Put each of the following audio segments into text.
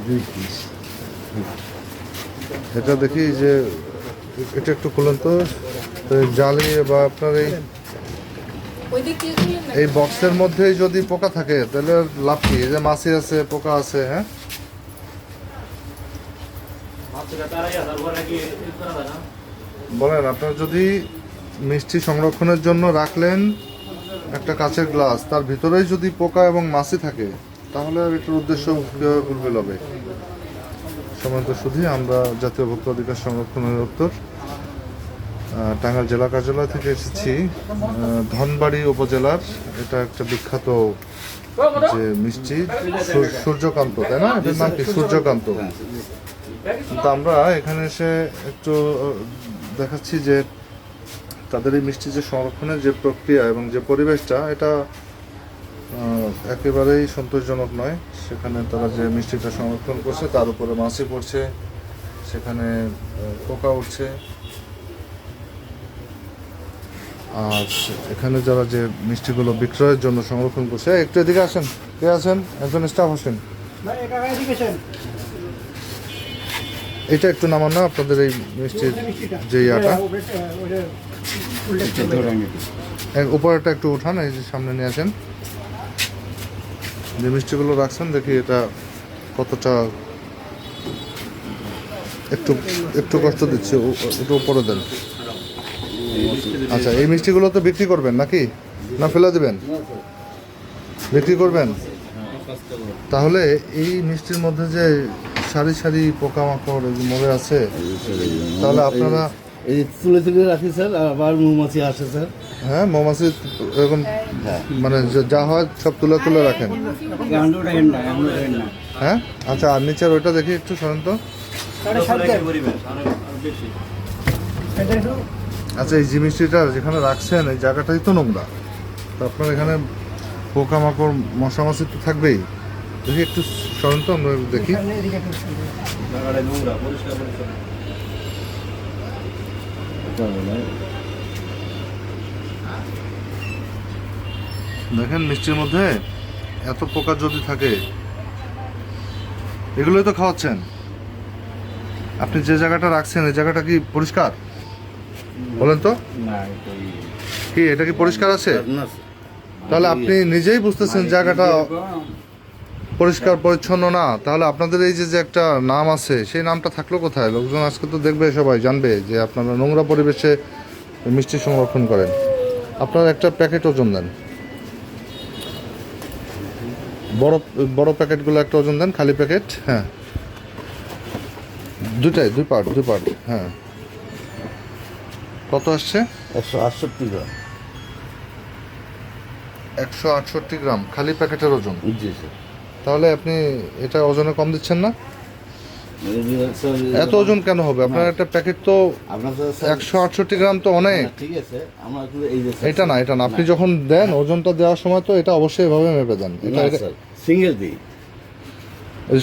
2 piece. এটা দেখি যে এটা একটু খুলুন তো, জালি বা আপনার এই বক্সের মধ্যে যদি পোকা থাকে তাহলে লাভ কি? এই যে মাছি আছে, পোকা আছে, হ্যাঁ বলেন। আপনার যদি মিষ্টি সংরক্ষণের জন্য রাখলেন একটা কাঁচের গ্লাস, তার ভিতরেই যদি পোকা এবং মাছি থাকে তাহলে আর এটার উদ্দেশ্য কীভাবে ফুলফিল হবে? সম্মানিত শুধু আমরা জাতীয় ভোক্তা অধিকার সংরক্ষণ অধিদপ্তর টাঙ্গাইল জেলা কার্যালয় থেকে এসেছি। ধনবাড়ি উপজেলার এটা একটা বিখ্যাত যে মিষ্টি সূর্যকান্ত, তাই না? এটার নাম কি? সূর্যকান্ত। তো আমরা এখানে এসে একটু দেখাচ্ছি যে তাদের এই মিষ্টি যে সংরক্ষণের যে প্রক্রিয়া এবং যে পরিবেশটা, এটা একেবারেই সন্তোষজনক নয়। সেখানে তারা যে মিষ্টিটা সংরক্ষণ করছে তার উপরে মাছি পড়ছে, সেখানে পোকা উঠছে। আর এখানে যারা যে মিষ্টিগুলো বিক্রয়ের জন্য সংরক্ষণ করছে, একটু এদিকে আসেন, কে আছেন? একজন স্টাফ আসেন, এটা একটু নামান না আপনাদের এই মিষ্টির যে ইয়াটা, উপরেটা একটু উঠান, এই যে সামনে নিয়ে আসেন। যে মিষ্টিগুলো রাখছেন দেখি এটা কতটা, একটু একটু কষ্ট দিচ্ছে, একটু উপরে দেন। আচ্ছা, এই মিষ্টিগুলো তো বিক্রি করবেন নাকি, না ফেলে দেবেন? বিক্রি করবেন। তাহলে এই মিষ্টির মধ্যে যে সারি সারি পোকামাকড় মরে আছে, তাহলে আপনারা এই তুলে তুলে রাখি স্যার, আবার মৌমাছি আসে স্যার। হ্যাঁ, মৌমাছি এরকম মানে যা হয় সব তুলে তুলে রাখেন। হ্যাঁ, আচ্ছা, আর নিচের ওইটা দেখি একটু সরেন তো। আচ্ছা, এই যে মিষ্টিটা যেখানে রাখছেন এই জায়গাটাই তো নোংরা, তো আপনার এখানে পোকামাকড় মশা মাছি তো থাকবেই। দেখি একটু সরেন তো, আমরা দেখি। দেখেন মিষ্টির মধ্যে এত পোকা যদি থাকে, এগুলোই তো খাওয়াচ্ছেন। আপনি যে জায়গাটা রাখছেন এই জায়গাটা কি পরিষ্কার বলেন তো? কি এটা কি পরিষ্কার আছে? তাহলে আপনি নিজেই বুঝতেছেন জায়গাটা পরিষ্কার পরিচ্ছন্ন না। তাহলে আপনাদের এই যে যে একটা নাম আছে, সেই নামটা থাকলো কোথায়? লোকজন আজকে তো দেখবে, সবাই জানবে যে আপনারা নোংরা পরিবেশে মিষ্টি সংরক্ষণ করেন। আপনারা একটা প্যাকেট ওজন দেন, বড় বড় প্যাকেটগুলো একটা ওজন দেন, খালি প্যাকেট। হ্যাঁ, দুই পার্ট। হ্যাঁ, কত আসছে? 168 গ্রাম। 168 গ্রাম খালি প্যাকেটের ওজন। জি স্যার। তাহলে আপনি এটা ওজনে কম দিচ্ছেন না? এত ওজন কেন হবে? আপনার একটা প্যাকেট তো 168 গ্রাম তো অনেক। ঠিক আছে, এটা না, আপনি যখন দেন ওজনটা দেওয়ার সময় তো এটা অবশ্যই এভাবে মেপে দেন। এটা সিঙ্গেল দিই।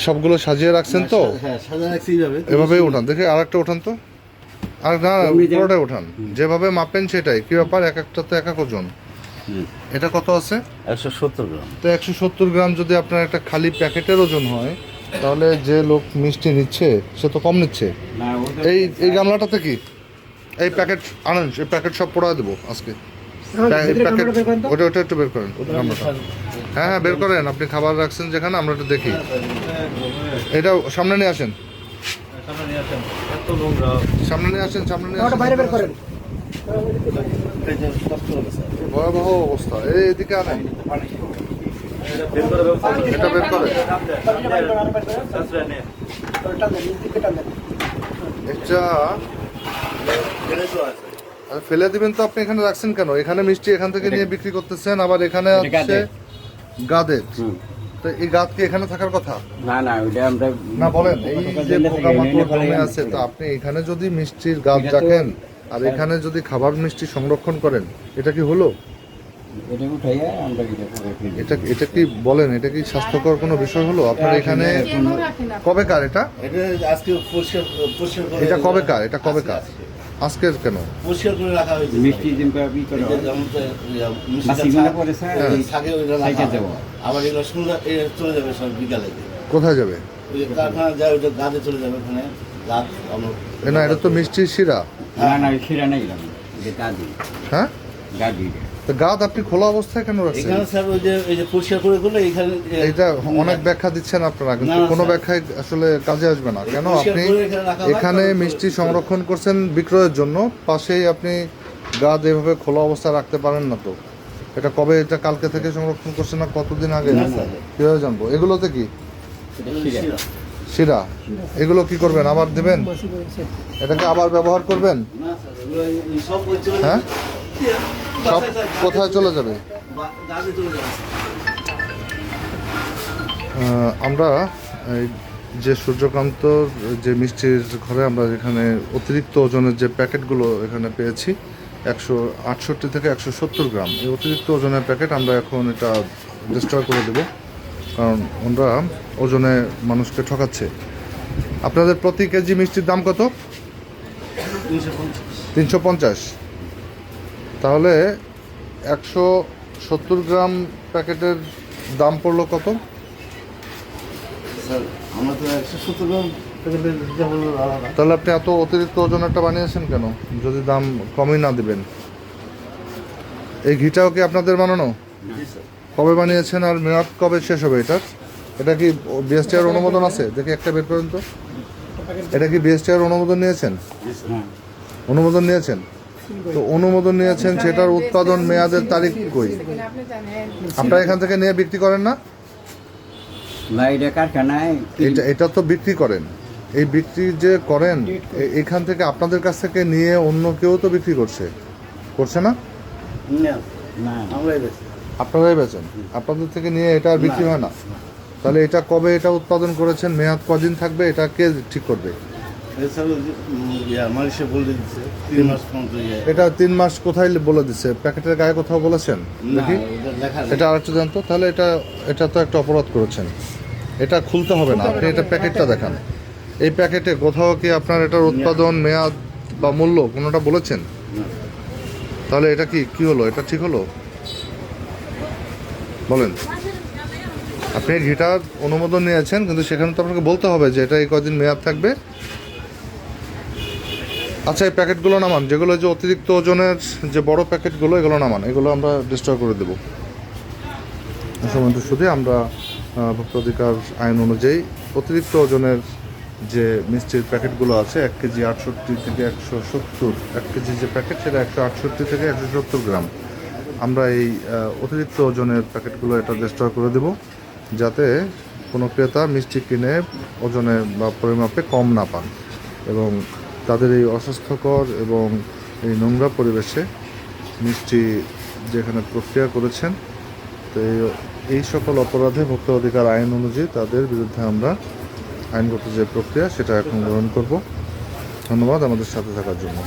সবগুলো সাজিয়ে রাখছেন তো? হ্যাঁ, সাজিয়ে রাখছি এইভাবে। এভাবেই ওঠান, দেখে আরেকটা ওঠান তো। আর না, পুরোটাই ওঠান, যেভাবে মাপেন সেটাই। কি ব্যাপার, এক একটা তো এক এক ওজন। এটা কত আছে? 170 গ্রাম। তো 170 গ্রাম যদি আপনার একটা খালি প্যাকেটের ওজন হয়, তাহলে যে লোক মিষ্টি নিচ্ছে সে তো কম নিচ্ছে। এই গামলাটাতে কি এই প্যাকেট আনেন, এই প্যাকেট সব পোড়া দেবো আজকে। প্যাকেট ওটা একটু বের করেন গামলাটা। হ্যাঁ, বের করেন। আপনি খাবার রাখছেন যেখানে, আমরা একটু দেখি। এটা সামনে নিয়ে আসেন, সামনে নিয়ে আসেন। ভয়াবহ অবস্থা, এদিকে আনেন। এটা বের করে এটা ফেলে দিবেন তো। আপনি এখানে রাখছেন কেন? এখানে মিষ্টি এখান থেকে নিয়ে বিক্রি করতেছেন, আবার এখানে হচ্ছে গাদের। তো এই গাদ কি এখানে থাকার কথা? না, বলেন। এই যে পোকামাকড় জমে আছে, তো আপনি এখানে যদি মিষ্টির গাদ রাখেন আর এখানে যদি খাবার মিষ্টি সংরক্ষণ করেন, এটা কি হলো? এটা কি বলেন, এটা কি স্বাস্থ্যকর কোনো বিষয় হলো? আপনার এখানে কবেকার এটা? এটা কবেকার? আজকের কেন? পরিষ্কার করে রাখা হয়েছে মিষ্টি আবার এগুলো সন্ধ্যা চলে যাবে সব বিকালে। কোথায় যাবে? ওই যে কারখানা যায় ওইটা গাছে চলে যাবে, ওখানে গাছ আমরা না, এটা তো মিষ্টির শিরা। না না সেটা নেই যে গাদি হ্যাঁ, গাদি তো গাদ আপনি খোলা অবস্থায় কেন রাখছেন? এখানে স্যার ওই যে পরিষ্কার করে করলে এখানে এটা অনেক ব্যাখ্যা দিচ্ছেন আপনারা, কিন্তু না, কোনো স্যার। ব্যাখ্যায় আসলে কাজে আসবে না। কেন পরিষ্কার আপনি করে এখানে রাখা হয়, এখানে তারপর মিষ্টি সংরক্ষণ করছেন বিক্রয়ের জন্য, পাশেই আপনি গাদ এভাবে খোলা অবস্থায় রাখতে পারেন না। তো এটা কবে, এটা কালকে থেকে সংরক্ষণ করছেন না কতদিন আগে? না, স্যার। কীভাবে জানবো? এগুলোতে কি শিরা। শিরা? এগুলো কি করবেন, আবার দেবেন? এটাকে আবার ব্যবহার করবেন? না স্যার, এগুলো এই সব ওই চলে হ্যাঁ, যাবে। সব বাসায় স্যার, কোথায় চলে যাবে? গাছে চলে যাবে। আমরা এই যে সূর্যকান্তর যে মিষ্টির ঘরে আমরা যেখানে অতিরিক্ত ওজনের যে প্যাকেটগুলো এখানে পেয়েছি 168 থেকে 170 গ্রাম, এই অতিরিক্ত ওজনের প্যাকেট আমরা এখন এটা ডিস্ট্রয় করে দেব, কারণ ওরা ওজনে মানুষকে ঠকাচ্ছে। আপনাদের প্রতি কেজি মিষ্টির দাম কত? 350। তাহলে 170 গ্রাম প্যাকেটের দাম পড়লো কত? স্যার আমরা তো 170 গ্রাম প্যাকেটের হিসাব হলো আলাদা। তাহলে আপনি এত অতিরিক্ত ওজনেরটা বানিয়েছেন কেন, যদি দাম কমই না দিবেন? এই ঘিটাও কি আপনাদের বানানো? জি স্যার। কবে বানিয়েছেন আর মেয়াদ কবে শেষ হবে এটার? এটা কি বিএসটিআর অনুমোদন আছে? দেখি একটা বের করেন তো। এটা কি বিএসটিআর অনুমোদন নিয়েছেন? অনুমোদন নিয়েছেন? তো অনুমোদন নিয়েছেন, সেটার উৎপাদন মেয়াদের তারিখ কই? আপনারা এখান থেকে নিয়ে বিক্রি করেন না? বাইরে কারখানায় এটা তো বিক্রি করেন। এই বিক্রি যে করেন, এখান থেকে আপনাদের কাছ থেকে নিয়ে অন্য কেউ তো বিক্রি করছে না? না, না আমরাই বেশি। আপনারাই বেচেন। আপনাদের থেকে নিয়ে এটা আর বিক্রি হয় না? তাহলে এটা কবে এটা উৎপাদন করেছেন, মেয়াদ কদিন থাকবে, এটা কে ঠিক করবে? এছাড়াও মালিশে বলে দিচ্ছে 3 মাস পর্যন্ত এটা 3 মাস কোথায় বলে দিচ্ছে? প্যাকেটের গায়ে কোথাও বলেছেন? না, দেখি এটা লেখা নেই। এটা আরেকটু জানতো। তো তাহলে এটা তো একটা অপরাধ করেছেন। এটা খুলতে হবে না, আপনি এটা প্যাকেটটা দেখান। এই প্যাকেটে কোথাও কি আপনার এটার উৎপাদন মেয়াদ বা মূল্য কোনোটা বলেছেন? না। তাহলে এটা কি হলো? এটা ঠিক হলো? বলেন। আপনি ঘিটার অনুমোদন নিয়েছেন, কিন্তু সেখানে তো আপনাকে বলতে হবে যে এটা এই কদিন মেয়াদ থাকবে। আচ্ছা, এই প্যাকেটগুলো নামান, যেগুলো যে অতিরিক্ত ওজনের যে বড় প্যাকেটগুলো, এগুলো নামান, এগুলো আমরা ডিস্ট্রয় করে দেবো। শুধু আমরা ভোক্তা অধিকার আইন অনুযায়ী অতিরিক্ত ওজনের যে মিষ্টির প্যাকেটগুলো আছে 1 কেজি 68 থেকে 170, 1 কেজি যে প্যাকেট সেটা 168 থেকে 170 গ্রাম, আমরা এই অতিরিক্ত ওজনের প্যাকেটগুলো এটা ডিস্ট্রয় করে দেব, যাতে কোনো ক্রেতা মিষ্টি কিনে ওজনে বা পরিমাপে কম না পান এবং তাদের এই অস্বাস্থ্যকর এবং এই নোংরা পরিবেশে মিষ্টি যেখানে প্রক্রিয়া করেছেন, তো এই সকল অপরাধে ভোক্তা অধিকার আইন অনুযায়ী তাদের বিরুদ্ধে আমরা আইনগত যে প্রক্রিয়া সেটা এখন গ্রহণ করব। ধন্যবাদ আমাদের সাথে থাকার জন্য।